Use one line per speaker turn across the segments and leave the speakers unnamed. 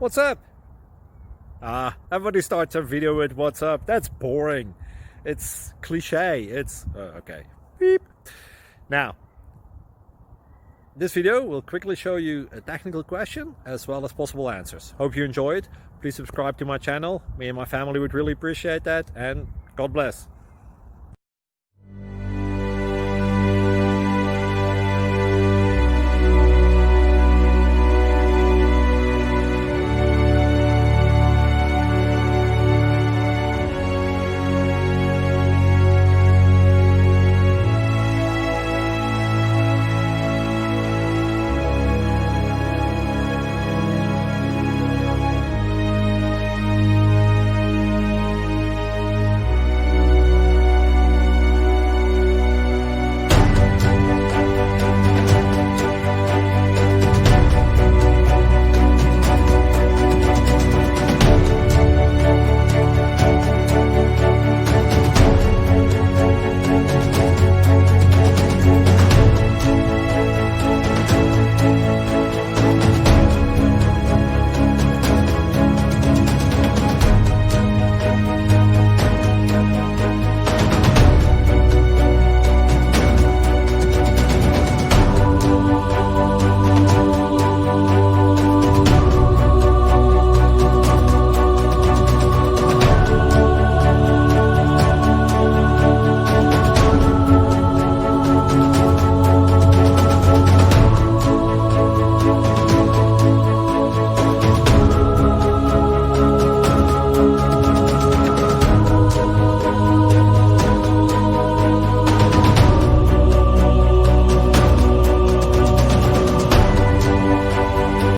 What's up? Everybody starts a video with what's up. That's boring. It's cliche. It's okay. Beep. Now, this video will quickly show you a technical question as well as possible answers. Hope you enjoy it. Please subscribe to my channel. Me and my family would really appreciate that, and God bless.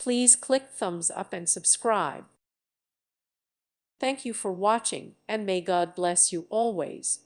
Please click thumbs up and subscribe. Thank you for watching, and may God bless you always.